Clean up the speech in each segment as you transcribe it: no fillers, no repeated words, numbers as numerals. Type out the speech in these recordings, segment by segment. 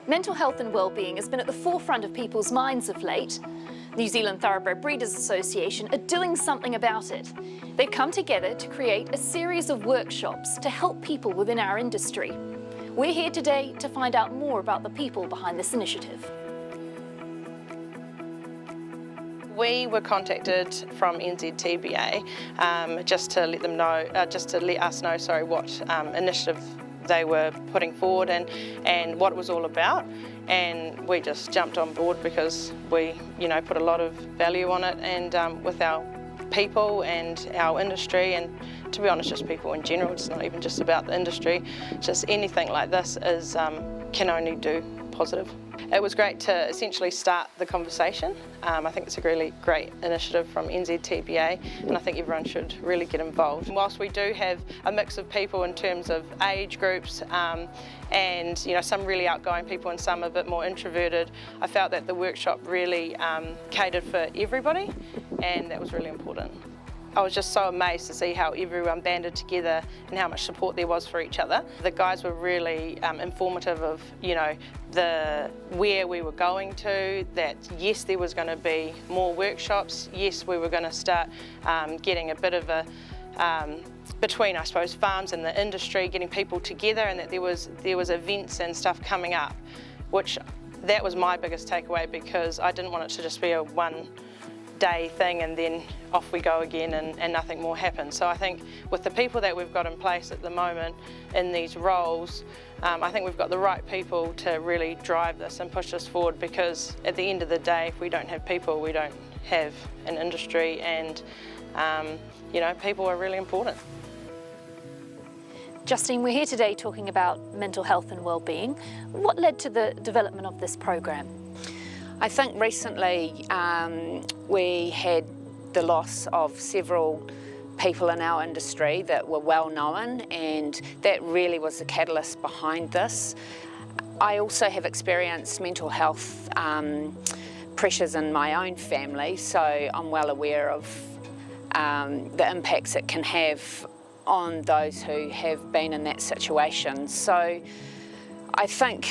Mental health and wellbeing has been at the forefront of people's minds of late. New Zealand Thoroughbred Breeders Association are doing something about it. They've come together to create a series of workshops to help people within our industry. We're here today to find out more about the people behind this initiative. We were contacted from NZ TBA just to let them know, what initiative they were putting forward and what it was all about, and we just jumped on board because we put a lot of value on it, and with our people and our industry, and to be honest, just people in general. It's not even just about the industry, just anything like this is can only do positive. It was great to essentially start the conversation. I think it's a really great initiative from NZ TBA, and I think everyone should really get involved. Whilst we do have a mix of people in terms of age groups, and some really outgoing people and some a bit more introverted, I felt that the workshop really catered for everybody, and that was really important. I was just so amazed to see how everyone banded together and how much support there was for each other. The guys were really informative of, where we were going to, that yes, there was going to be more workshops, yes, we were going to start getting a bit of a, between, I suppose, farms and the industry, getting people together, and that there was events and stuff coming up, which that was my biggest takeaway, because I didn't want it to just be a one-day thing and then off we go again and nothing more happens. So I think with the people that we've got in place at the moment in these roles, I think we've got the right people to really drive this and push this forward, because at the end of the day, if we don't have people, we don't have an industry, and people are really important. Justine, we're here today talking about mental health and wellbeing. What led to the development of this program? I think recently we had the loss of several people in our industry that were well known, and that really was the catalyst behind this. I also have experienced mental health pressures in my own family, so I'm well aware of the impacts it can have on those who have been in that situation. So I think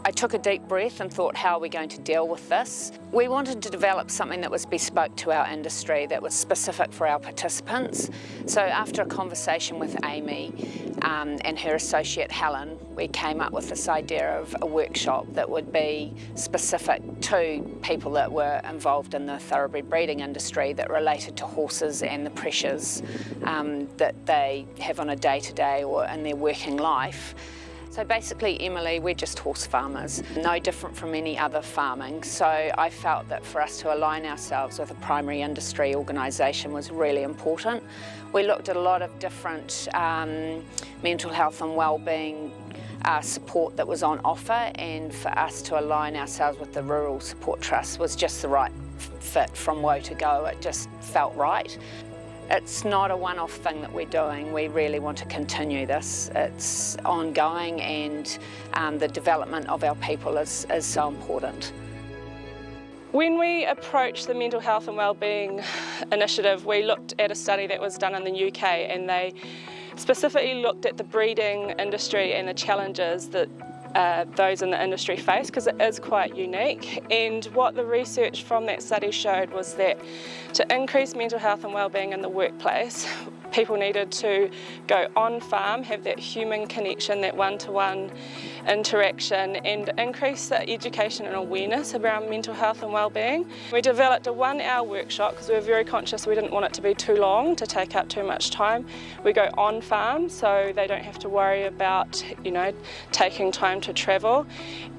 I took a deep breath and thought, how are we going to deal with this? We wanted to develop something that was bespoke to our industry, that was specific for our participants. So after a conversation with Amy and her associate Helen, we came up with this idea of a workshop that would be specific to people that were involved in the thoroughbred breeding industry, that related to horses and the pressures that they have on a day-to-day or in their working life. So basically, Emily, we're just horse farmers, no different from any other farming. So I felt that for us to align ourselves with a primary industry organisation was really important. We looked at a lot of different mental health and wellbeing support that was on offer, and for us to align ourselves with the Rural Support Trust was just the right fit from woe to go. It just felt right. It's not a one-off thing that we're doing. We really want to continue this. It's ongoing, and the development of our people is so important. When we approached the Mental Health and Wellbeing initiative, we looked at a study that was done in the UK, and they specifically looked at the breeding industry and the challenges that those in the industry face, because it is quite unique. And what the research from that study showed was that to increase mental health and wellbeing in the workplace, people needed to go on farm, have that human connection, that one-to-one interaction, and increase the education and awareness around mental health and wellbeing. We developed a 1-hour workshop because we were very conscious we didn't want it to be too long, to take up too much time. We go on farm, so they don't have to worry about taking time to travel,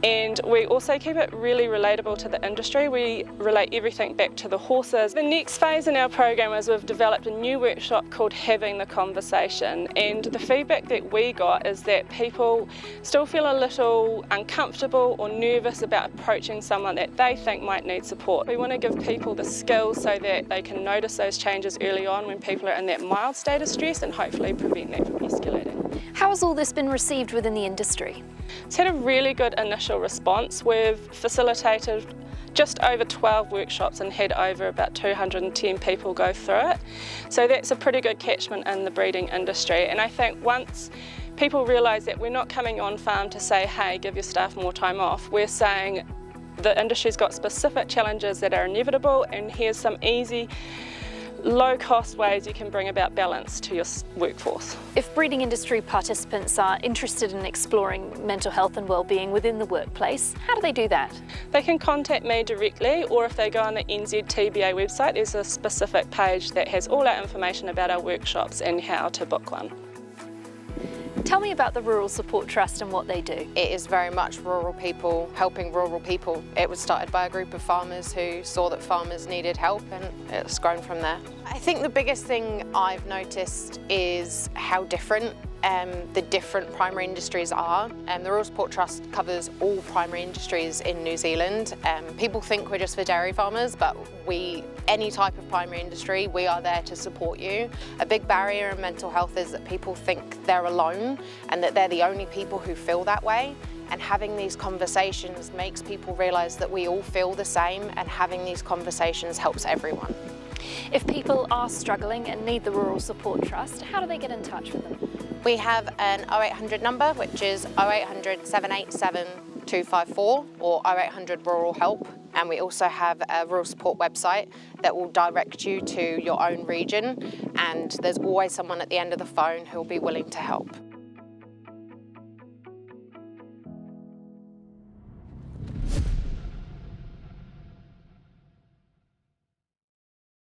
and we also keep it really relatable to the industry. We relate everything back to the horses. The next phase in our program is we've developed a new workshop called Having the Conversation, and the feedback that we got is that people still feel a little uncomfortable or nervous about approaching someone that they think might need support. We want to give people the skills so that they can notice those changes early on when people are in that mild state of stress, and hopefully prevent that from escalating. How has all this been received within the industry? It's had a really good initial response. We've facilitated just over 12 workshops and had over about 210 people go through it. So that's a pretty good catchment in the breeding industry, and I think once people realise that we're not coming on farm to say, hey, give your staff more time off. We're saying the industry's got specific challenges that are inevitable, and here's some easy, low-cost ways you can bring about balance to your workforce. If breeding industry participants are interested in exploring mental health and wellbeing within the workplace, how do they do that? They can contact me directly, or if they go on the NZ TBA website, there's a specific page that has all our information about our workshops and how to book one. Tell me about the Rural Support Trust and what they do. It is very much rural people helping rural people. It was started by a group of farmers who saw that farmers needed help, and it's grown from there. I think the biggest thing I've noticed is how different the different primary industries are. The Rural Support Trust covers all primary industries in New Zealand. People think we're just for dairy farmers, but any type of primary industry, we are there to support you. A big barrier in mental health is that people think they're alone and that they're the only people who feel that way. And having these conversations makes people realise that we all feel the same, and having these conversations helps everyone. If people are struggling and need the Rural Support Trust, how do they get in touch with them? We have an 0800 number, which is 0800 787 254 or 0800 Rural Help. And we also have a rural support website that will direct you to your own region. And there's always someone at the end of the phone who will be willing to help.